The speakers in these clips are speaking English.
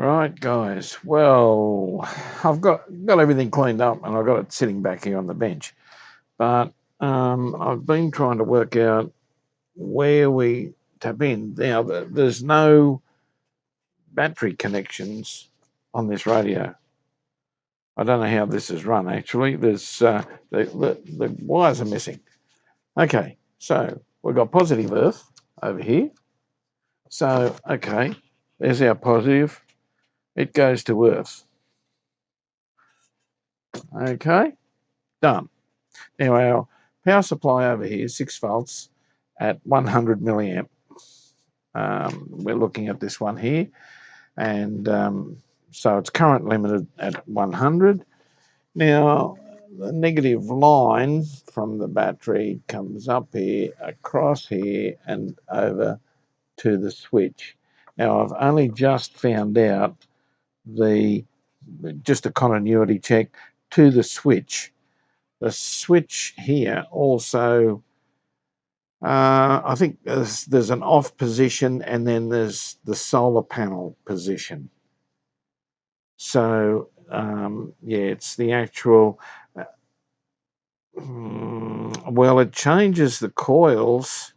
Right, guys. Well, I've got everything cleaned up and I've got it sitting back here on the bench. But I've been trying to work out where we tap in. Now, there's no battery connections on this radio. I don't know how this is run, actually. There's the wires are missing. Okay, so we've got positive earth over here. So, okay, there's our positive. It goes to earth. Okay, done. Now our power supply over here is 6 volts at 100 milliamp. We're looking at this one here, and so it's current limited at 100. Now the negative line from the battery comes up here, across here, and over to the switch. Now I've only just found out just a continuity check to the switch. The switch here also, I think there's an off position and then there's the solar panel position. So yeah, it's the actual, well, it changes the coils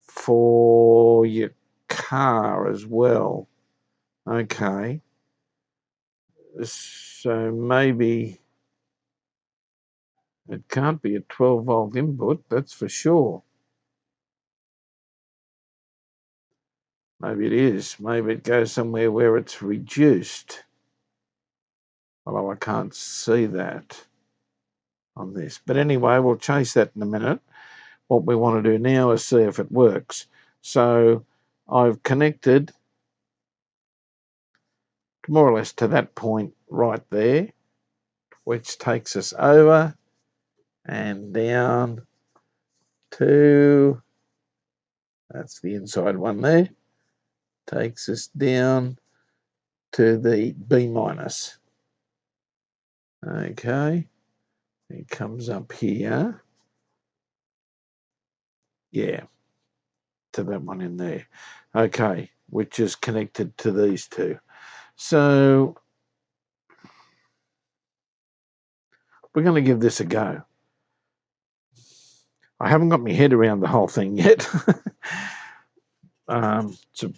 for your car as well. Okay, so maybe it can't be a 12-volt input, that's for sure. Maybe it is. Maybe it goes somewhere where it's reduced. Although I can't see that on this. But anyway, we'll chase that in a minute. What we want to do now is see if it works. So I've connected more or less to that point right there, which takes us over and down to, that's the inside one there, takes us down to the B minus. Okay, it comes up here. Yeah, to that one in there. Okay, which is connected to these two. So we're going to give this a go. I haven't got my head around the whole thing yet. It's a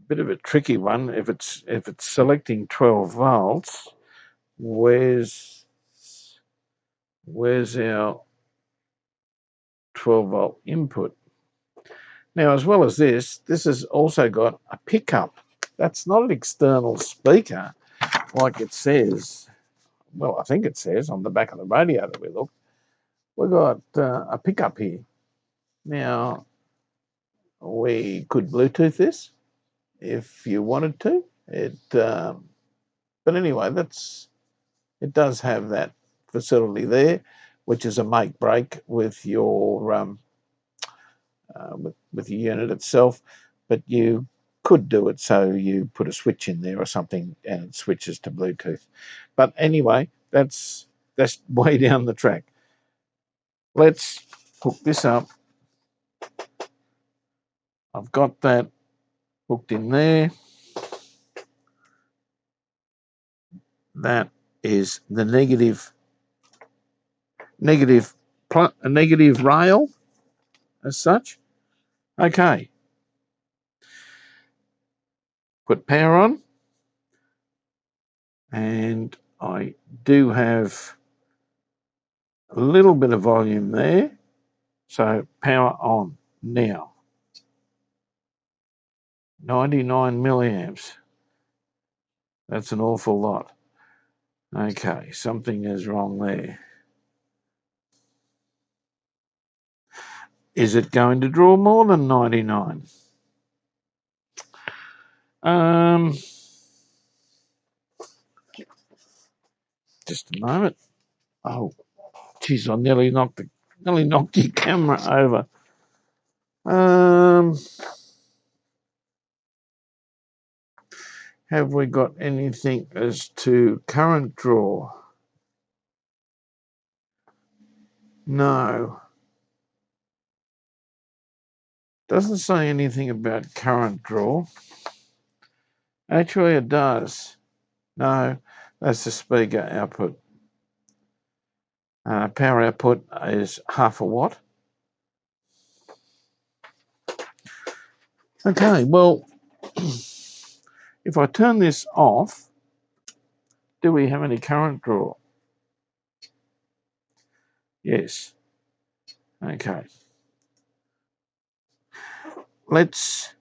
bit of a tricky one. If it's selecting 12 volts, where's our 12 volt input? Now, as well as this has also got a pickup. That's not an external speaker like it says. Well, I think it says on the back of the radio that we looked. We've got a pickup here. Now, we could Bluetooth this if you wanted to. But anyway, it does have that facility there, which is a make break with your with your unit itself. But you could do it so you put a switch in there or something and it switches to Bluetooth. But anyway, that's way down the track. Let's hook this up. I've got that hooked in there. That is the negative rail as such. Okay. Put power on. And I do have a little bit of volume there. So power on now. 99 milliamps. That's an awful lot. Okay, something is wrong there. Is it going to draw more than 99? Just a moment. Oh, geez, I nearly knocked your camera over. Have we got anything as to current draw? No. Doesn't say anything about current draw. Actually, it does. No, that's the speaker output. Power output is 0.5 watt. Okay, well, if I turn this off, do we have any current draw? Yes. Okay. Let's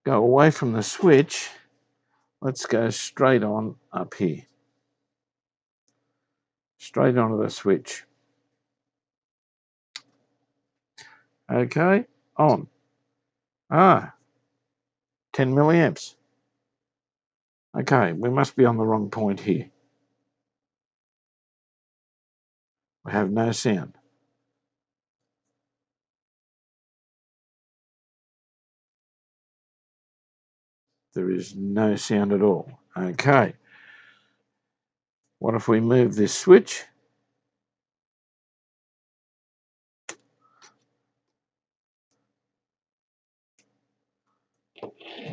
go away from the switch. Let's go straight on up here. Straight onto the switch. Okay, on. 10 milliamps. Okay, we must be on the wrong point here. We have no sound. There is no sound at all. Okay. What if we move this switch?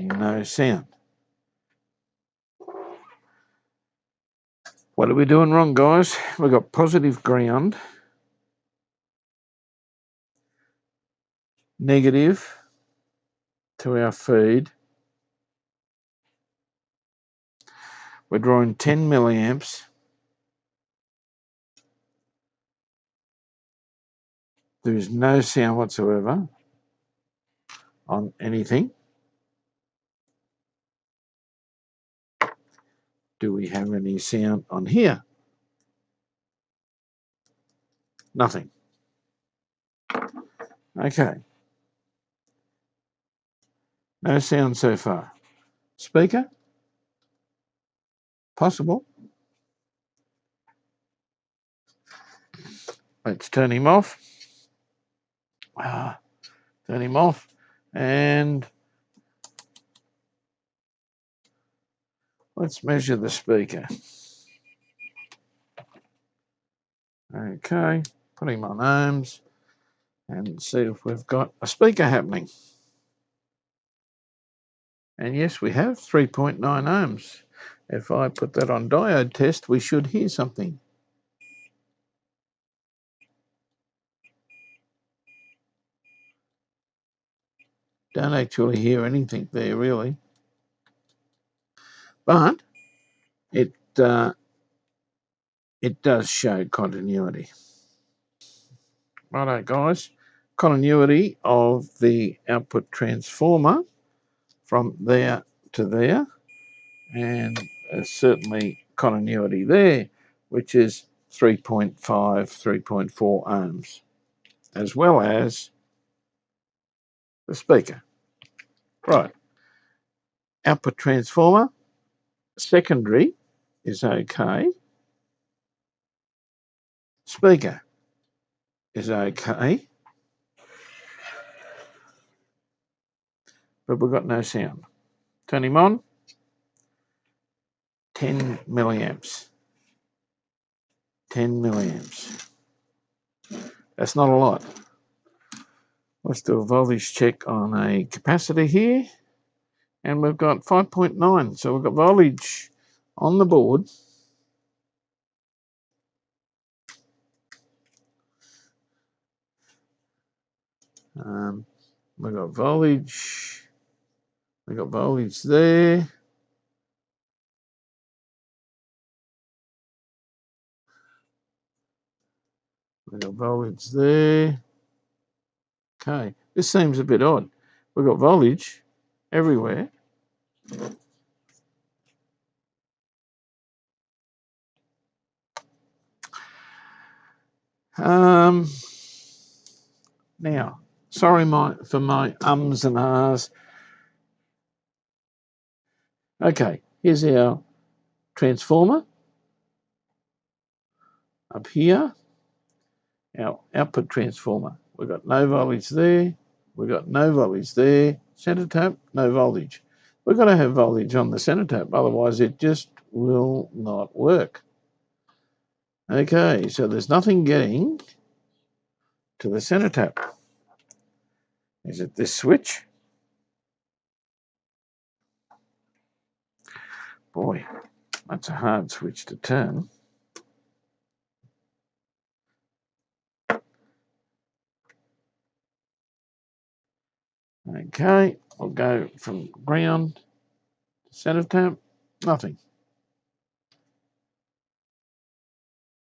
No sound. What are we doing wrong, guys? We've got positive ground, negative to our feed. We're drawing 10 milliamps. There is no sound whatsoever on anything. Do we have any sound on here? Nothing. Okay. No sound so far. Speaker? Possible. Let's turn him off. Turn him off. And let's measure the speaker. Okay. Put him on ohms and see if we've got a speaker happening. And yes, we have 3.9 ohms. If I put that on diode test, we should hear something. Don't actually hear anything there, really. But it does show continuity. Righto, guys. Continuity of the output transformer from there to there. And there's certainly continuity there, which is 3.5, 3.4 ohms, as well as the speaker. Right. Output transformer, secondary is okay. Speaker is okay. But we've got no sound. Turn him on. 10 milliamps. 10 milliamps. That's not a lot. Let's do a voltage check on a capacitor here. And we've got 5.9. So we've got voltage on the board. We've got voltage. We've got voltage there. We've got voltage there. Okay, this seems a bit odd. We've got voltage everywhere. Now, sorry for my ums and ahs. Okay, here's our transformer up here, our output transformer. We've got no voltage there. We've got no voltage there. Center tap, no voltage. We've got to have voltage on the center tap, otherwise it just will not work. Okay, so there's nothing getting to the center tap. Is it this switch? Boy, that's a hard switch to turn. Okay, I'll go from ground to center tap. Nothing.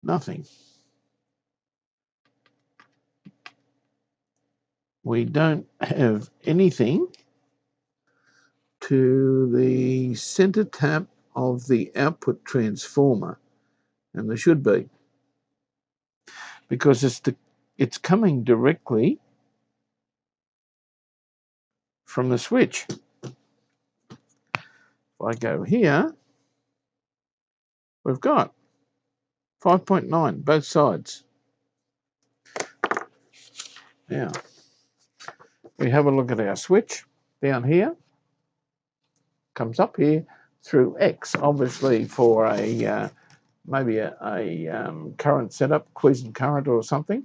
Nothing. We don't have anything to the center tap of the output transformer, and there should be, because it's coming directly from the switch. If I go here, we've got 5.9 both sides. Now we have a look at our switch down here. Comes up here through X, obviously for a maybe a current setup, quiescent current or something,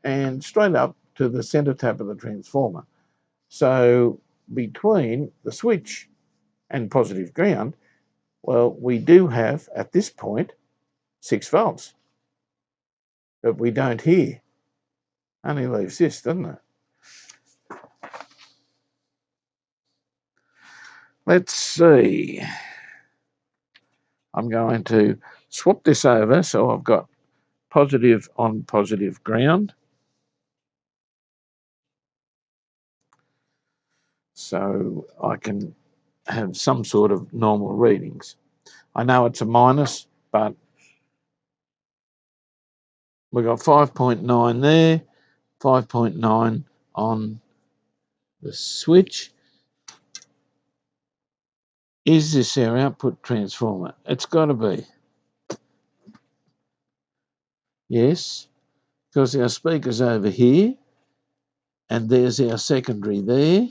and straight up to the center tap of the transformer. So between the switch and positive ground, well, we do have at this point 6 volts, but we don't here. Only leaves this, doesn't it? Let's see. I'm going to swap this over so I've got positive on positive ground. So I can have some sort of normal readings. I know it's a minus, but we've got 5.9 there, 5.9 on the switch. Is this our output transformer? It's got to be. Yes, because our speaker's over here, and there's our secondary there.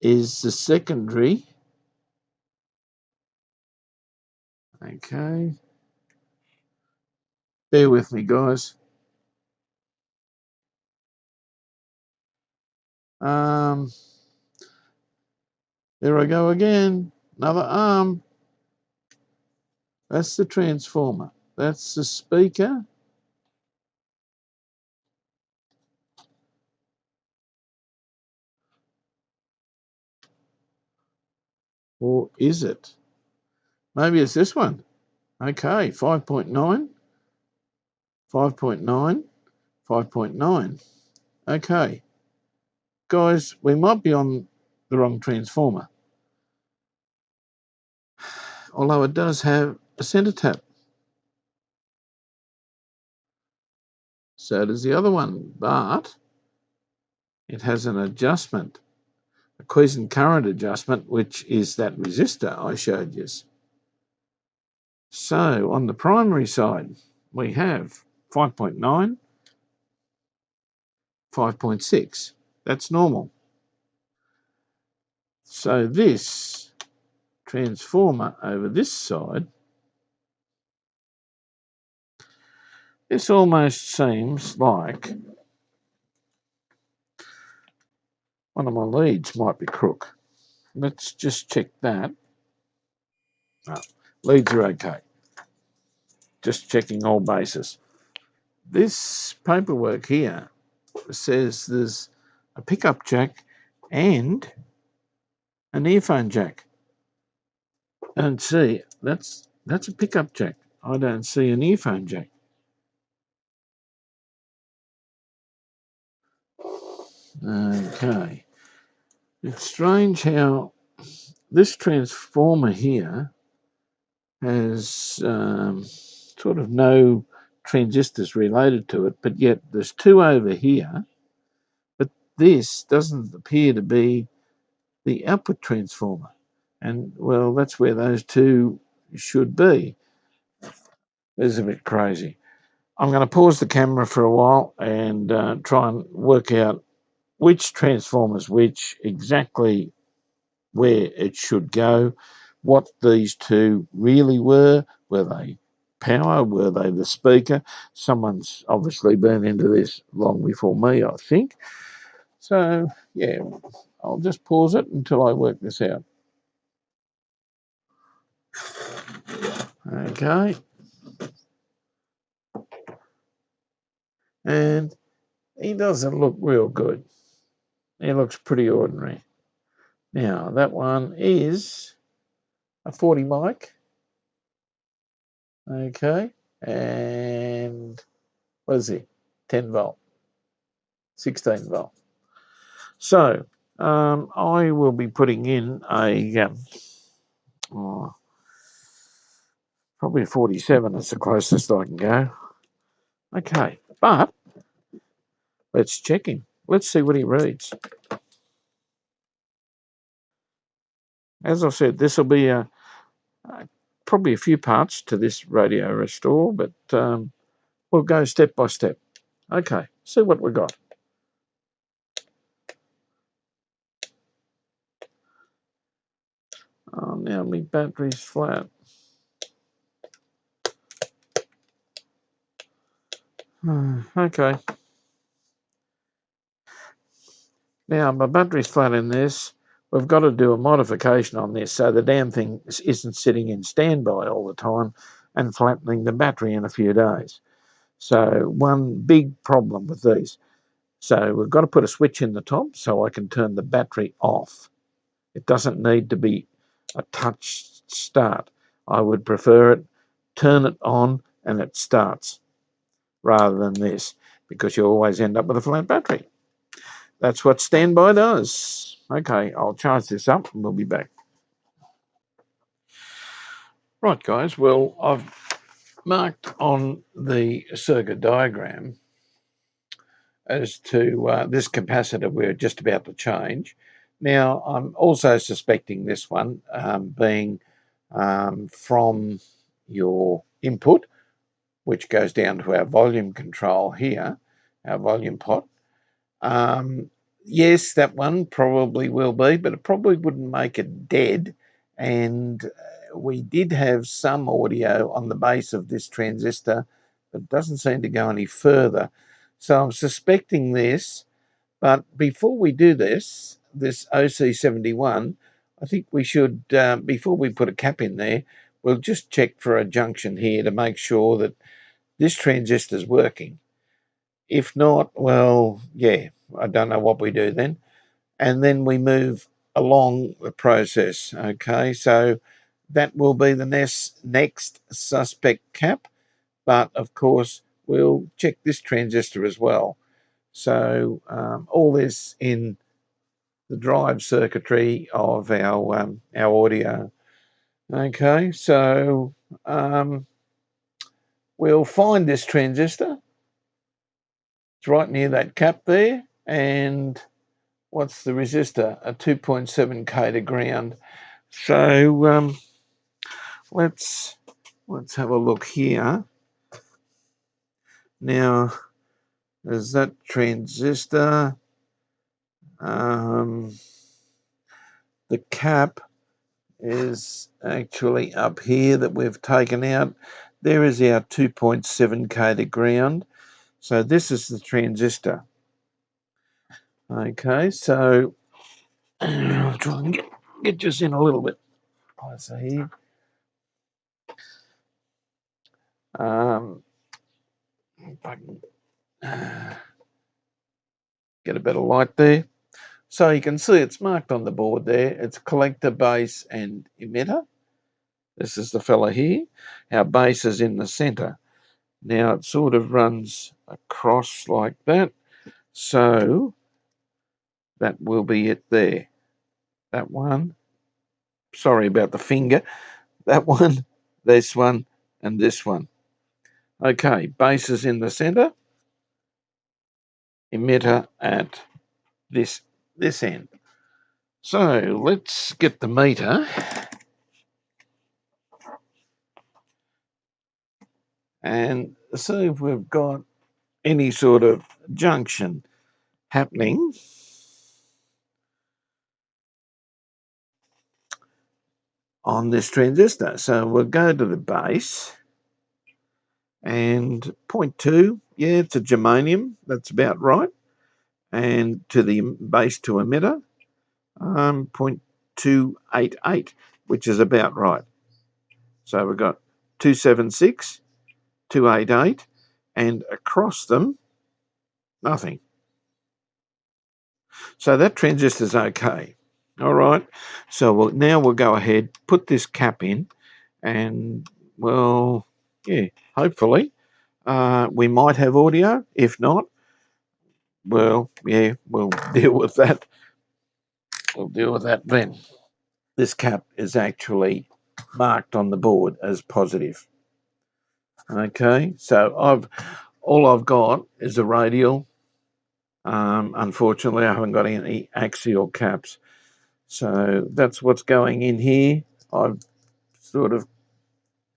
Is the secondary. Okay. Bear with me, guys. There I go again. Another arm. That's the transformer. That's the speaker. Or is it? Maybe it's this one. Okay, 5.9, 5.9, 5.9. Okay. Guys, we might be on the wrong transformer. Although it does have a center tap. So does the other one, but it has an adjustment, a quiescent current adjustment, which is that resistor I showed you. So on the primary side, we have 5.9, 5.6. That's normal. So this transformer over this side, this almost seems like one of my leads might be crook. Let's just check that. No, leads are okay. Just checking all bases. This paperwork here says there's a pickup jack and an earphone jack. I don't see, that's a pickup jack. I don't see an earphone jack. Okay. It's strange how this transformer here has sort of no transistors related to it, but yet there's 2 over here, but this doesn't appear to be the output transformer. And, well, that's where those 2 should be. It's a bit crazy. I'm going to pause the camera for a while and try and work out which transformer's which, exactly where it should go, what these 2 really were they power? Were they the speaker? Someone's obviously been into this long before me, I think. So, yeah, I'll just pause it until I work this out. Okay. And he doesn't look real good. He looks pretty ordinary. Now, that one is a 40 mic. Okay. And what is he? 10 volt, 16 volt. So, I will be putting in a probably 47. It's the closest I can go. Okay, but let's check him. Let's see what he reads. As I said, this will be probably a few parts to this radio restore, but we'll go step by step. Okay, see what we got. Oh, now my battery's flat. Okay. Now, my battery's flat in this. We've got to do a modification on this so the damn thing isn't sitting in standby all the time and flattening the battery in a few days. So one big problem with these. So we've got to put a switch in the top so I can turn the battery off. It doesn't need to be a touch start. I would prefer it, turn it on and it starts rather than this, because you always end up with a flat battery. That's what standby does. Okay, I'll charge this up and we'll be back. Right, guys, well, I've marked on the circuit diagram as to this capacitor we're just about to change. Now, I'm also suspecting this one being from your input, which goes down to our volume control here, our volume pot. Yes, that one probably will be, but it probably wouldn't make it dead. And we did have some audio on the base of this transistor, but it doesn't seem to go any further. So I'm suspecting this, but before we do this OC71, I think we should, before we put a cap in there, we'll just check for a junction here to make sure that this transistor is working. If not, well, yeah, I don't know what we do then. And then we move along the process, okay? So that will be the next suspect cap, but of course, we'll check this transistor as well. So all this in the drive circuitry of our audio. Okay, so we'll find this transistor. It's right near that cap there, and what's the resistor? A 2.7k to ground. So let's have a look here. Now, there's that transistor. The cap is actually up here that we've taken out. There is our 2.7k to ground. So this is the transistor. Okay, so I'll try and get just in a little bit closer here. If I can get a better light there. So you can see it's marked on the board there. It's collector, base, and emitter. This is the fella here. Our base is in the center. Now it sort of runs across like that. So that will be it there. That one. Sorry about the finger. That one, this one, and this one. Okay, base is in the center. Emitter at this end. So let's get the meter and see if we've got any sort of junction happening on this transistor. So we'll go to the base And 0.2, yeah, it's a germanium. That's about right. And to the base to emitter, 0.288, which is about right. So we've got 276, 288, and across them, nothing. So that transistor's okay. All right. So now we'll go ahead, put this cap in, and, well, yeah, hopefully we might have audio. If not, well, yeah, we'll deal with that. We'll deal with that then. This cap is actually marked on the board as positive. Okay, so all I've got is a radial. Unfortunately, I haven't got any axial caps. So that's what's going in here. I've sort of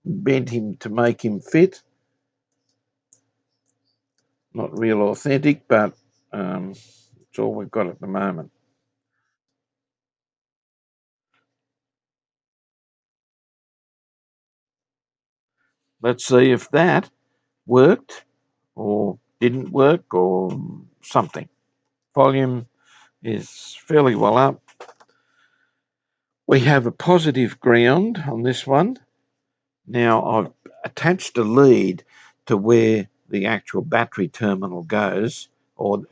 bent him to make him fit. Not real authentic, but it's all we've got at the moment. Let's see if that worked or didn't work or something. Volume is fairly well up. We have a positive ground on this one. Now I've attached a lead to where the actual battery terminal goes, or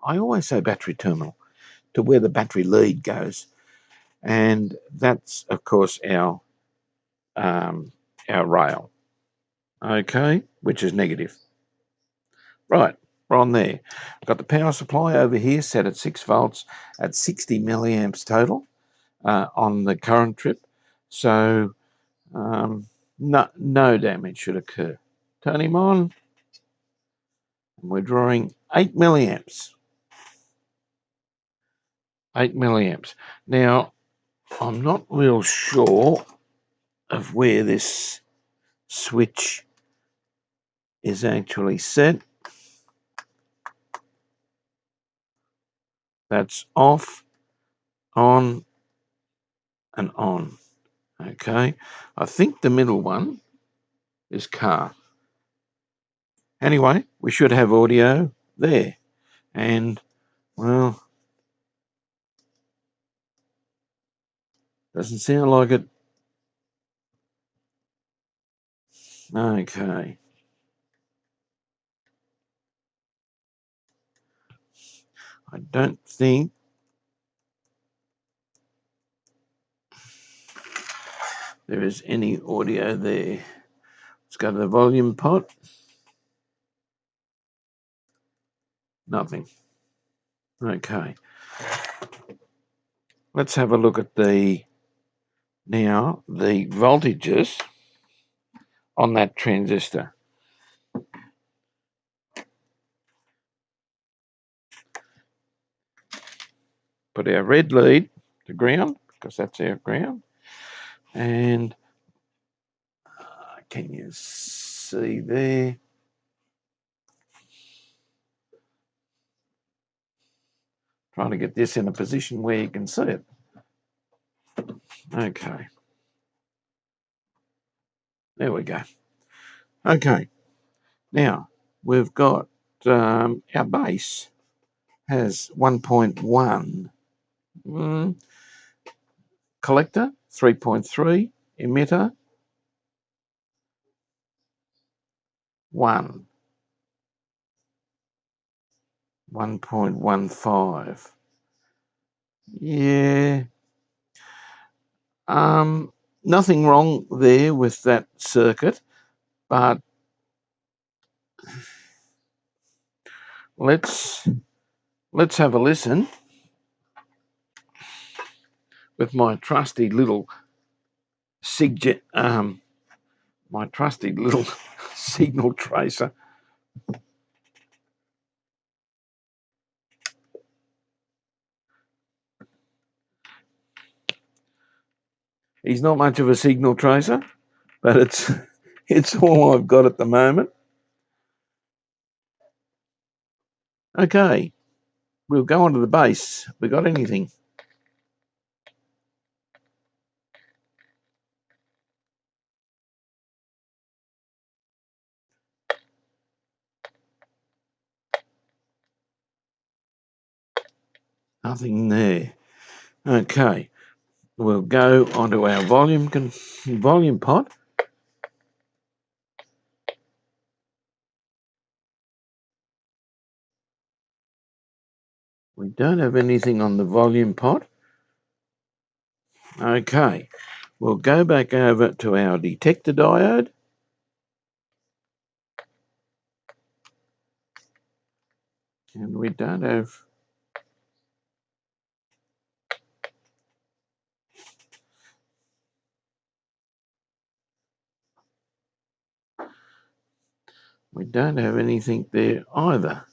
I always say battery terminal, to where the battery lead goes. And that's, of course, our rail, okay, which is negative. Right, we're on there. I've got the power supply over here set at 6 volts at 60 milliamps total on the current trip. So no damage should occur. Turn him on. And we're drawing 8 milliamps. 8 milliamps. Now, I'm not real sure of where this switch is actually set. That's off, on, and on. Okay, I think the middle one is car. Anyway, we should have audio there. And, well, doesn't sound like it. Okay. I don't think there is any audio there. Let's go to the volume pot. Nothing. Okay. Let's have a look at the voltages on that transistor. Put our red lead to ground, because that's our ground. And can you see there? Trying to get this in a position where you can see it. Okay. There we go. Okay. Now, we've got our base has 1.1 collector, 3.3 emitter, 1.15. Yeah. Nothing wrong there with that circuit, but let's have a listen with my trusty little signal tracer. He's not much of a signal tracer, but it's all I've got at the moment. Okay, we'll go on to the base. We got anything? Nothing there. Okay, we'll go onto our volume pot. We don't have anything on the volume pot. Okay, we'll go back over to our detector diode. And we don't have... We don't have anything there either.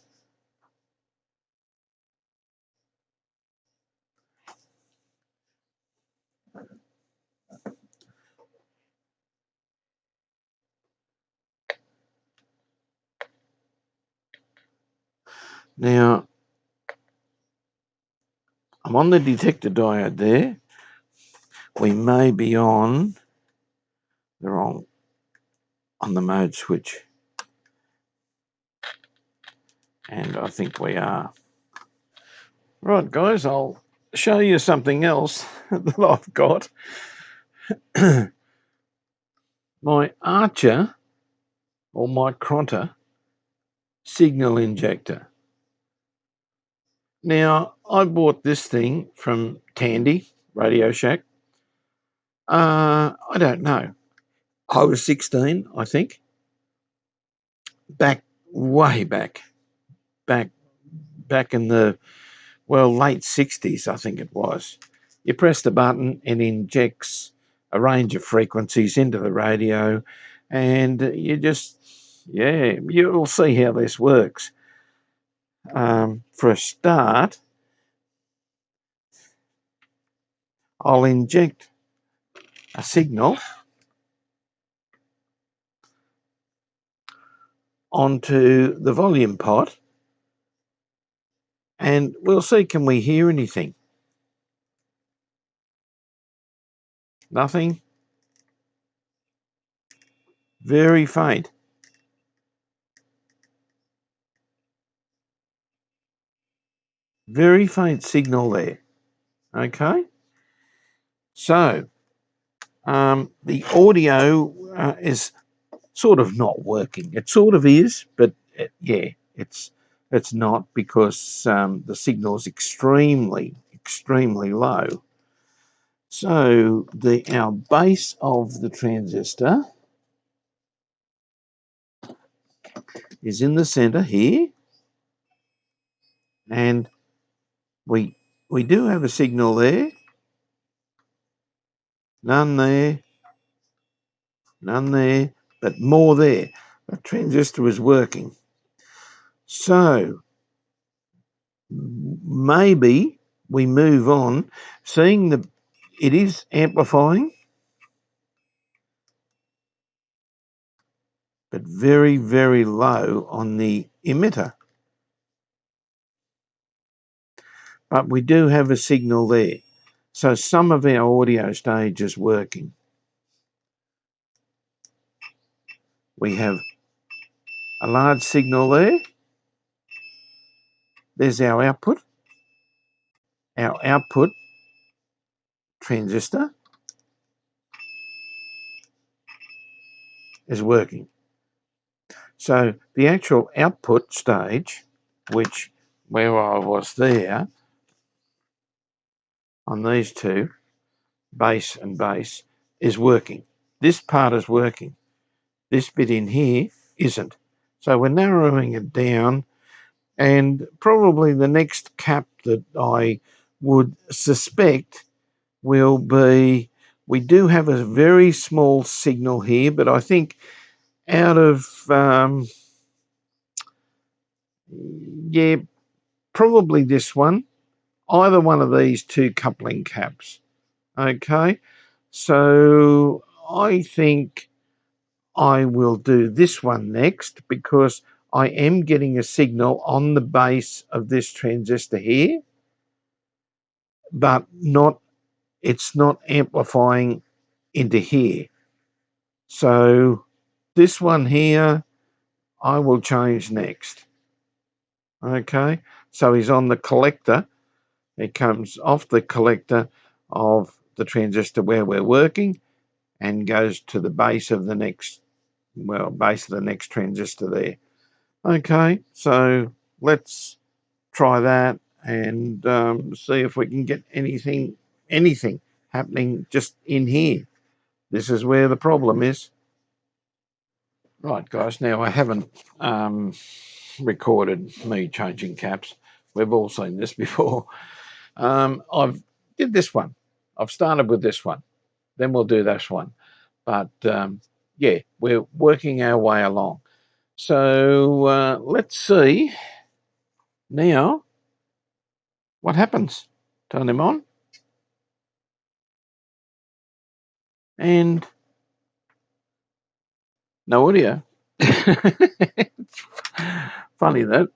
Now, I'm on the detector diode there. We may be on the mode switch. And I think we are. Right, guys, I'll show you something else that I've got. My Archer, or my Cronter, signal injector. Now, I bought this thing from Tandy, Radio Shack. I don't know. I was 16, I think. Way back in the, late 60s, I think it was. You press the button and injects a range of frequencies into the radio, and you just, you'll see how this works. For a start, I'll inject a signal onto the volume pot, and we'll see, can we hear anything? Nothing. Very faint. Very faint signal there. Okay. So the audio is sort of not working. It sort of is, but it's not, because the signal is extremely low. So our base of the transistor is in the center here, and we do have a signal there. None there, but more there. The transistor is working. So maybe we move on, seeing it is amplifying, but very, very low on the emitter. But we do have a signal there. So some of our audio stage is working. We have a large signal there. There's our output. Our output transistor is working. So the actual output stage, where I was there on these two, base and base, is working. This part is working. This bit in here isn't. So we're narrowing it down, and probably the next cap that I would suspect will be, we do have a very small signal here, but I think out of, probably this one, either one of these two coupling caps. Okay, so I think I will do this one next, because I am getting a signal on the base of this transistor here, but it's not amplifying into here. So this one here, I will change next. Okay, so he's on the collector, It comes off the collector of the transistor where we're working and goes to the base of the next, base of the next transistor there. Okay, so let's try that and see if we can get anything happening just in here. This is where the problem is. Right, guys, now I haven't recorded me changing caps. We've all seen this before. I've did this one. I've started with this one. Then we'll do this one. But yeah, we're working our way along. So let's see now what happens. Turn them on. And no audio. It's funny that.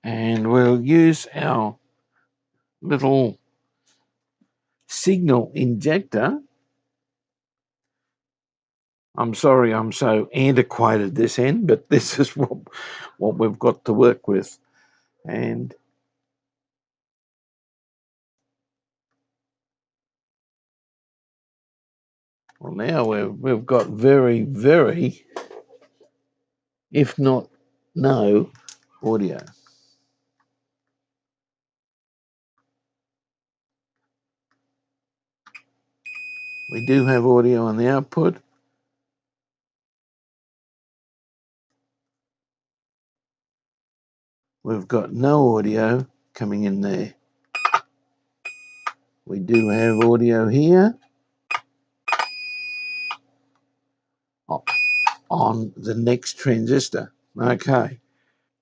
And we'll use our little signal injector. I'm sorry I'm so antiquated this end, but this is what we've got to work with. And well, now we've got very, very, if not no, audio. We do have audio on the output. We've got no audio coming in there. We do have audio here on the next transistor. Okay.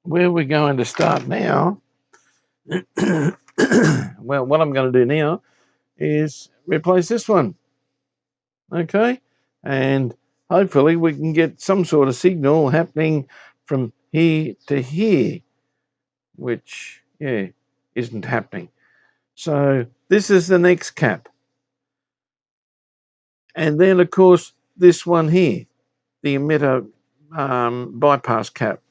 Where we're going to start now, well, what I'm going to do now is replace this one. Okay. And hopefully we can get some sort of signal happening from here to here, which, yeah, isn't happening. So this is the next cap. And then, of course, this one here, the emitter bypass cap.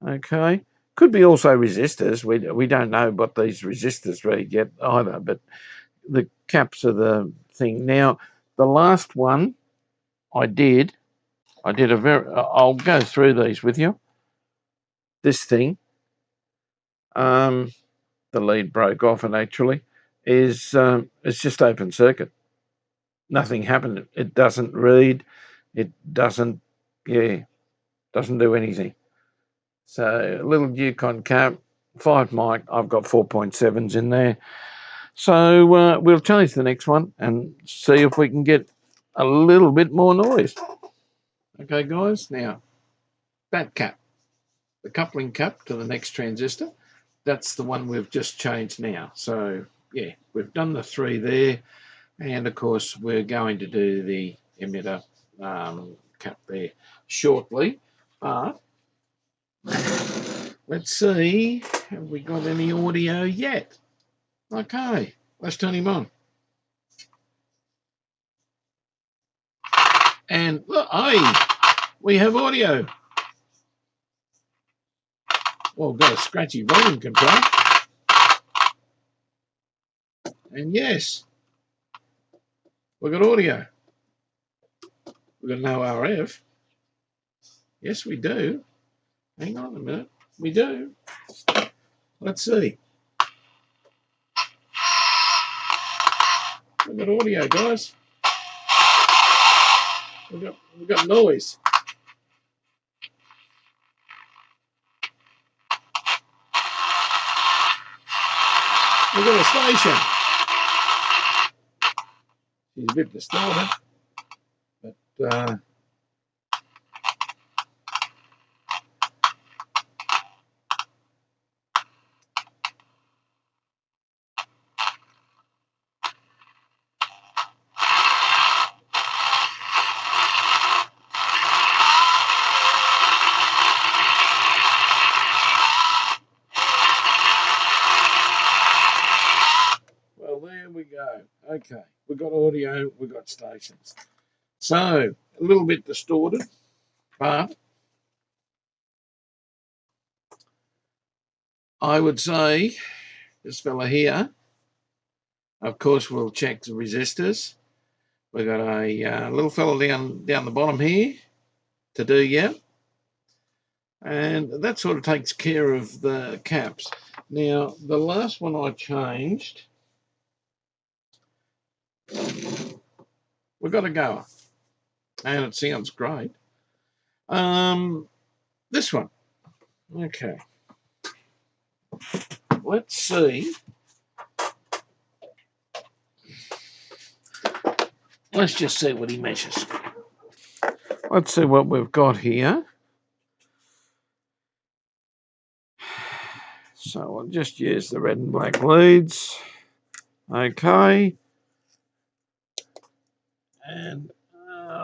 Okay. Could be also resistors. We don't know what these resistors read yet either, but the caps are the thing. Now, the last one I did a very, I'll go through these with you. This thing, the lead broke off and actually is, it's just open circuit. Nothing happened. It doesn't read. It doesn't, doesn't do anything. So a little Yukon cap, 5 mic, I've got 4.7s in there. So we'll change the next one and see if we can get a little bit more noise. Okay, guys, now that cap, the coupling cap to the next transistor, that's the one we've just changed now. So yeah, we've done the 3 there, and of course we're going to do the emitter cap there shortly. But let's see, have we got any audio yet? Okay, let's turn him on. And look, hey, we have audio. Well, we've got a scratchy volume control. And yes, we've got audio. We've got no RF. Yes, we do. Hang on a minute. We do. Let's see. We've got audio, guys. We've got noise. We've got a station. She's a bit distorted, but well, there we go. Okay, we've got audio, we've got stations. So a little bit distorted, but I would say this fella here, of course, we'll check the resistors. We've got a little fella down the bottom here to do yet. And that sort of takes care of the caps. Now, the last one I changed, we've got a goer, and it sounds great. This one, okay. Let's see. Let's just see what he measures. Let's see what we've got here. So I'll just use the red and black leads. Okay. And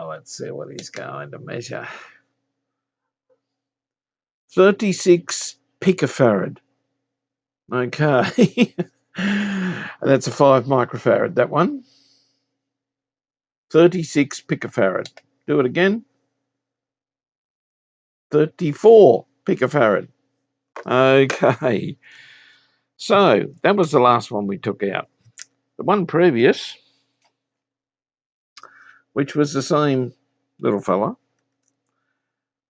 let's see what he's going to measure. 36 picofarad. Okay. That's a 5 microfarad, that one. 36 picofarad. Do it again. 34 picofarad. Okay. So that was the last one we took out. The one previous, which was the same little fella.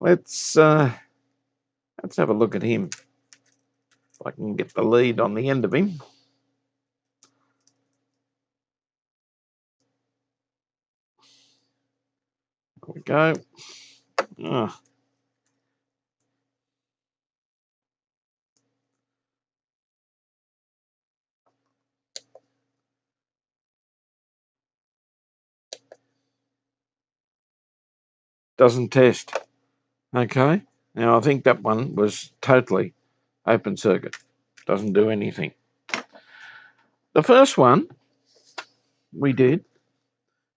Let's have a look at him. If I can get the lead on the end of him. There we go. Oh. Doesn't test. Okay. Now I think that one was totally open circuit. Doesn't do anything. The first one we did,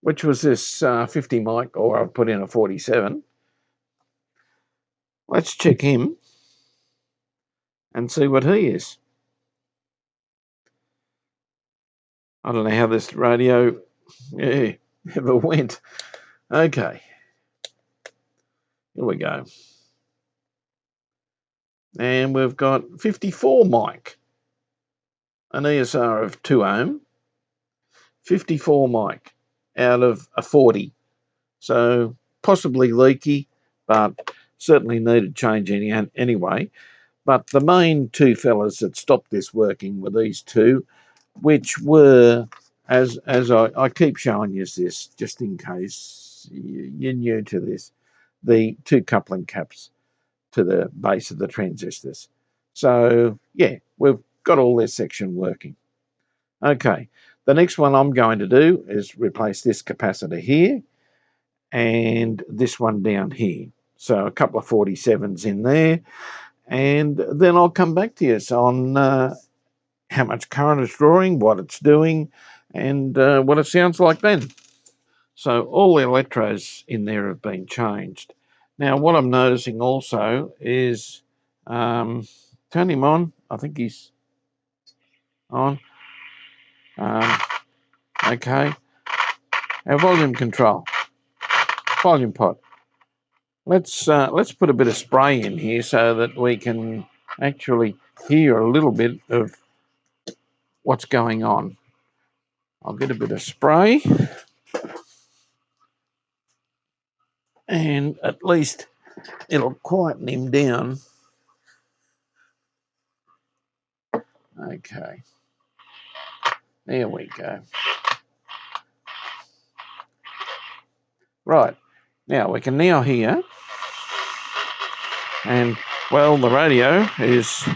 which was this 50 mic, or I've put in a 47. Let's check him and see what he is. I don't know how this radio ever went. Okay. Here we go. And we've got 54 mic, an ESR of 2 ohm, 54 mic out of a 40. So possibly leaky, but certainly needed changing anyway. But the main two fellas that stopped this working were these two, which were, as I keep showing you this, just in case you're new to this, the two coupling caps to the base of the transistors. So yeah, we've got all this section working. Okay, the next one I'm going to do is replace this capacitor here and this one down here. So a couple of 47s in there, and then I'll come back to you on how much current it's drawing, what it's doing, and what it sounds like then. So all the electrodes in there have been changed. Now what I'm noticing also is, turn him on, I think he's on. Okay, our volume control, volume pot. Let's put a bit of spray in here so that we can actually hear a little bit of what's going on. I'll get a bit of spray, and at least it'll quieten him down. Okay, there we go. Right, now we can now hear, and well, the radio is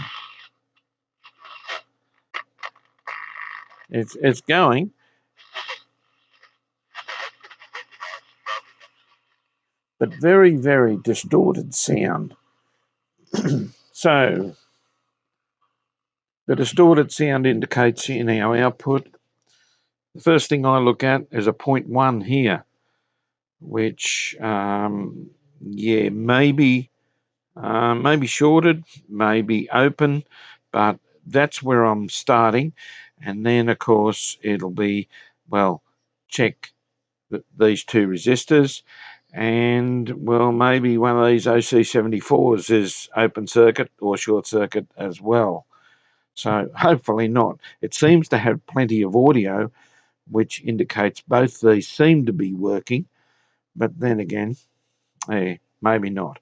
it's going, but very, very distorted sound. So the distorted sound indicates in our output. The first thing I look at is a 0.1 here, which yeah, maybe shorted, maybe open, but that's where I'm starting. And then of course it'll be, well, check these two resistors, and well, maybe one of these OC74s is open circuit or short circuit as well. So hopefully not. It seems to have plenty of audio, which indicates both these seem to be working, but then again, maybe not.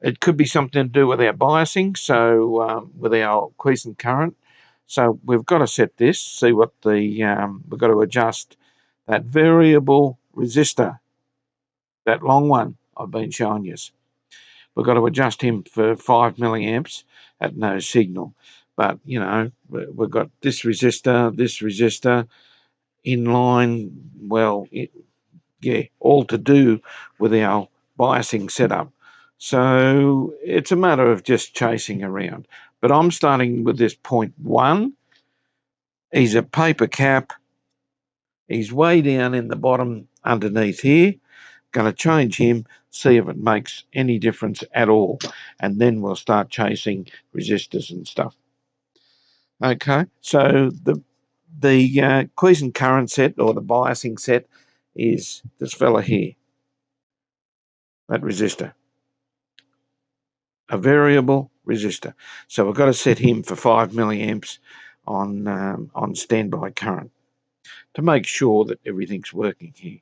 It could be something to do with our biasing, so with our quiescent current. So we've got to set this, see what we've got to adjust that variable resistor, that long one I've been showing you. We've got to adjust him for 5 milliamps at no signal. But, you know, we've got this resistor in line, well, all to do with our biasing setup. So it's a matter of just chasing around. But I'm starting with this 0.1. He's a paper cap. He's way down in the bottom underneath here. Going to change him, see if it makes any difference at all, and then we'll start chasing resistors and stuff. Okay, so the quiescent current set, or the biasing set, is this fella here, that resistor, a variable resistor. So we've got to set him for 5 milliamps on standby current to make sure that everything's working here.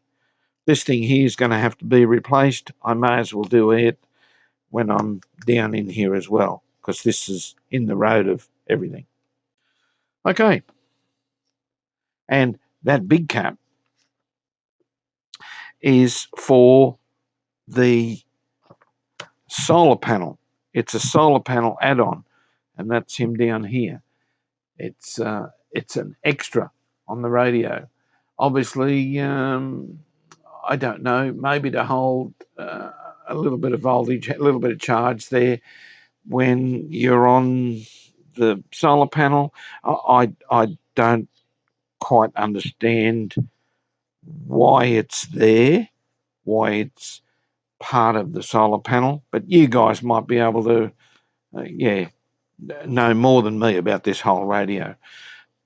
This thing here is going to have to be replaced. I may as well do it when I'm down in here as well, because this is in the road of everything. Okay, and that big cap is for the solar panel. It's a solar panel add-on, and that's him down here. It's an extra on the radio. Obviously, I don't know, maybe to hold a little bit of voltage, a little bit of charge there when you're on the solar panel. I don't quite understand why it's there, why it's part of the solar panel, but you guys might be able to, know more than me about this whole radio.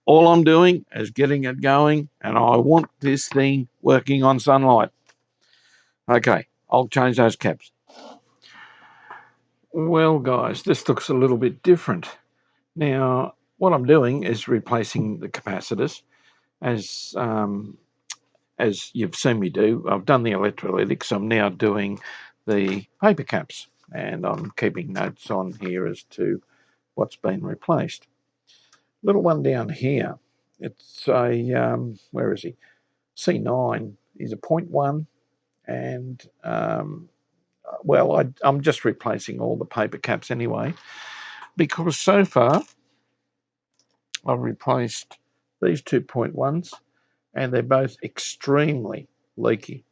All I'm doing is getting it going, and I want this thing working on sunlight. Okay, I'll change those caps. Well, guys, this looks a little bit different. Now, what I'm doing is replacing the capacitors, as you've seen me do. I've done the electrolytics. I'm now doing the paper caps, and I'm keeping notes on here as to what's been replaced. Little one down here, it's a, where is he? C9. He's a 0.1, and well, I'm just replacing all the paper caps anyway, because so far I've replaced these 2 0.1s, and they're both extremely leaky.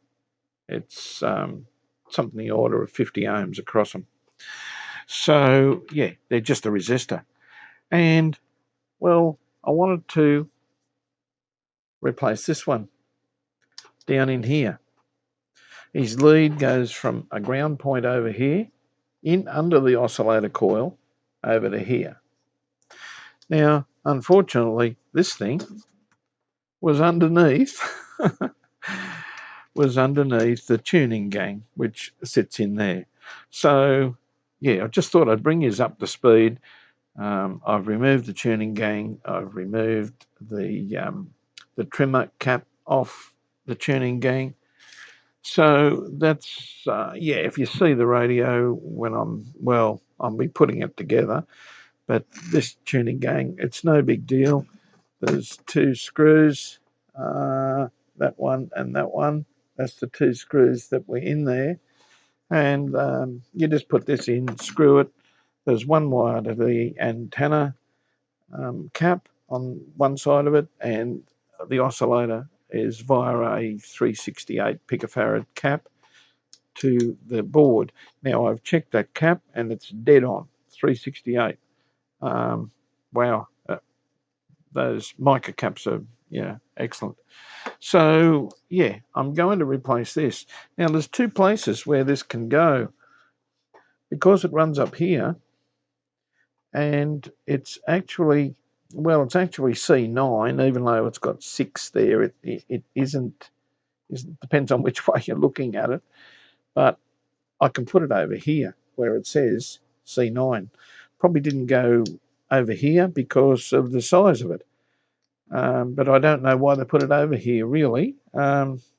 It's something the order of 50 ohms across them. So, yeah, they're just a resistor. And, well, I wanted to replace this one down in here. His lead goes from a ground point over here, in under the oscillator coil, over to here. Now, unfortunately, this thing was underneath the tuning gang, which sits in there. So, yeah, I just thought I'd bring you up to speed. I've removed the tuning gang. I've removed the trimmer cap off the tuning gang. So that's, if you see the radio when I'll be putting it together. But this tuning gang, it's no big deal. There's 2 screws, that one and that one. That's the 2 screws that were in there. And you just put this in, screw it. There's 1 wire to the antenna cap on one side of it, and the oscillator is via a 368 picofarad cap to the board. Now, I've checked that cap, and it's dead on, 368. Wow, those mica caps are, excellent. So, yeah, I'm going to replace this. Now, there's 2 places where this can go. Because it runs up here, and it's actually C9, even though it's got 6 there. It isn't, depends on which way you're looking at it. But I can put it over here where it says C9. Probably didn't go over here because of the size of it. But I don't know why they put it over here, really.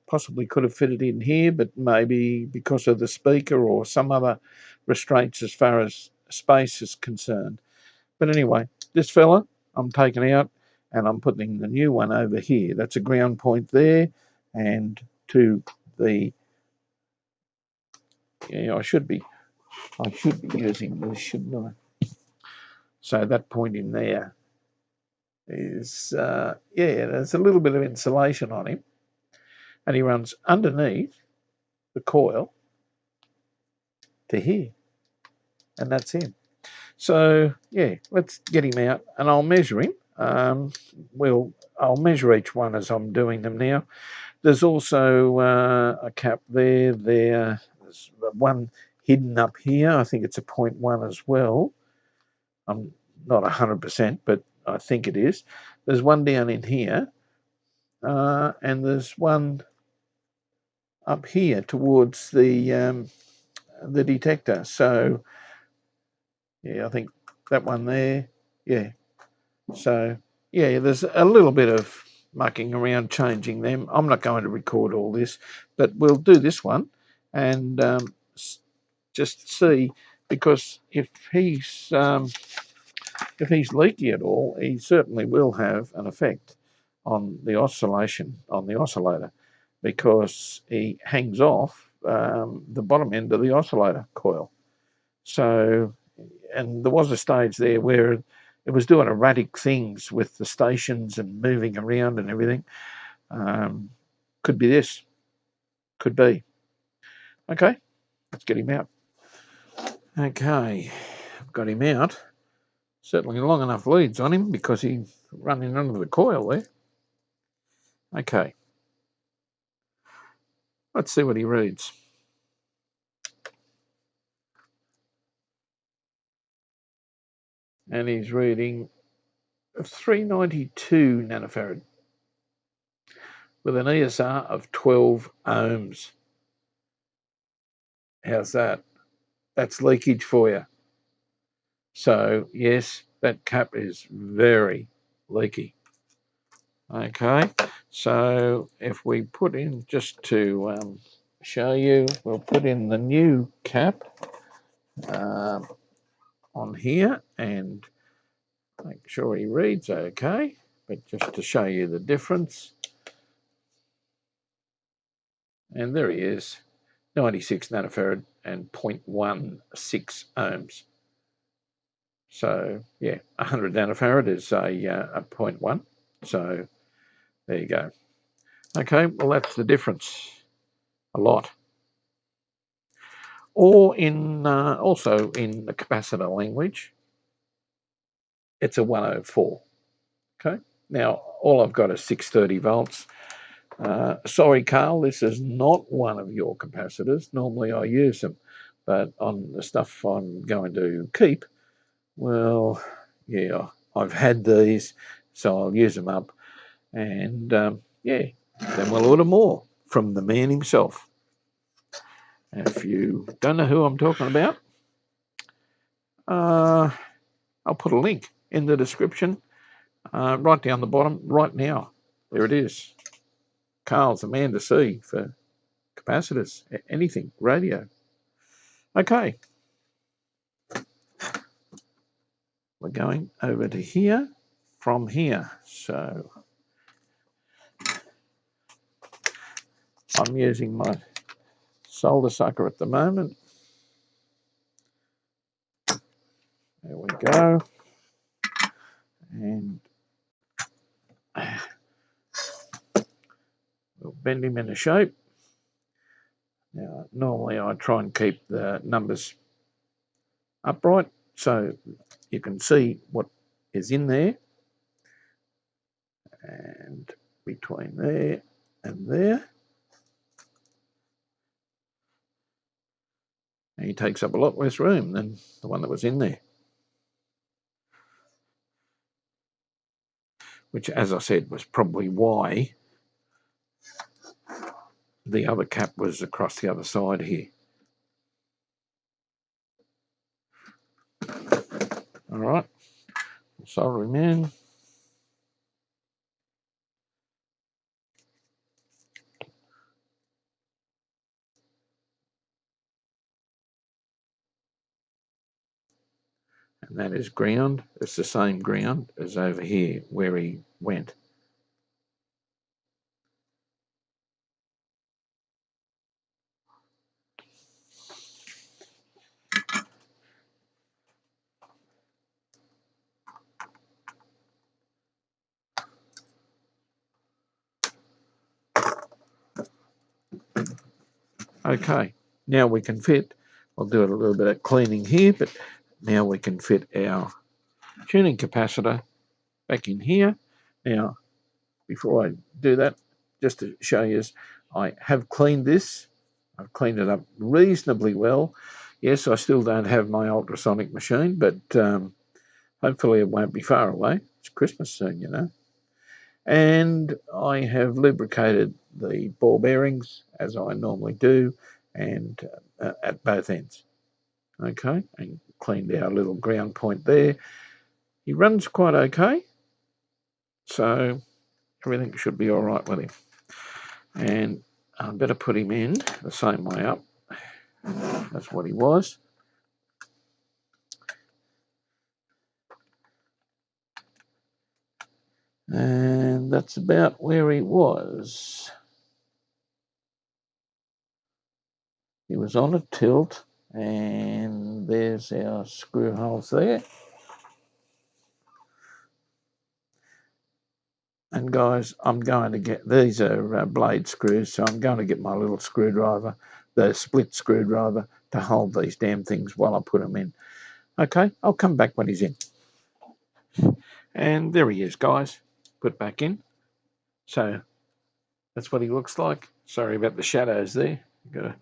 Possibly could have fitted in here, but maybe because of the speaker or some other restraints as far as space is concerned. But anyway, this fella I'm taking out and I'm putting the new one over here. That's a ground point there, and to the, I should be using this, shouldn't I? So that point in there is, there's a little bit of insulation on him, and he runs underneath the coil to here, and that's him. So yeah, let's get him out, and I'll measure him. I'll measure each one as I'm doing them now. There's also a cap there. There's one hidden up here. I think it's a 0.1 as well. I'm not 100%, but I think it is. There's one down in here, and there's one up here towards the detector. So yeah, I think that one there. Yeah. So yeah, there's a little bit of mucking around, changing them. I'm not going to record all this, but we'll do this one and just see, because if he's leaky at all, he certainly will have an effect on the oscillation on the oscillator, because he hangs off the bottom end of the oscillator coil. So, and there was a stage there where it was doing erratic things with the stations and moving around and everything. Could be this, could be. Okay, let's get him out. Okay, I've got him out. Certainly long enough leads on him because he's running under the coil there. Okay, let's see what he reads. And he's reading 392 nanofarad with an ESR of 12 ohms. How's that? That's leakage for you. So yes, that cap is very leaky. Okay, so if we put in, just to show you, we'll put in the new cap on here and make sure he reads okay, but just to show you the difference. And there he is, 96 nanofarad and 0.16 ohms. So yeah, 100 nanofarad is a 0.1. So there you go. Okay, well that's the difference, a lot. Or in also in the capacitor language, it's a 104. Okay, now all I've got is 630 volts. Sorry, Carl, this is not one of your capacitors. Normally I use them, but on the stuff I'm going to keep, well, yeah, I've had these, so I'll use them up. And yeah, then we'll order more from the man himself. And if you don't know who I'm talking about, I'll put a link in the description right down the bottom right now. There it is. Carl's the man to see for capacitors, anything, radio. Okay. We're going over to here from here. So I'm using my solder sucker at the moment. There we go. And we'll bend him into shape. Now, normally I try and keep the numbers upright so you can see what is in there. And between there and there. And he takes up a lot less room than the one that was in there. Which, as I said, was probably why the other cap was across the other side here. All right, Solder him in. And that is ground. It's the same ground as over here where he went. Okay, now we can fit, I'll do a little bit of cleaning here, but now we can fit our tuning capacitor back in here. Now, before I do that, just to show you, I have cleaned this. I've cleaned it up reasonably well. Yes, I still don't have my ultrasonic machine, but hopefully it won't be far away. It's Christmas soon, you know. And I have lubricated the ball bearings as I normally do, and at both ends. Okay, and cleaned our little ground point there. He runs quite okay, so everything should be all right with him. And I better put him in the same way up. That's what he was. And that's about where he was. He was on a tilt, and there's our screw holes there. And guys, I'm going to get, these are blade screws, so I'm going to get my little screwdriver, the split screwdriver, to hold these damn things while I put them in. Okay, I'll come back when he's in. And there he is, guys, put back in. So that's what he looks like. Sorry about the shadows there. Got a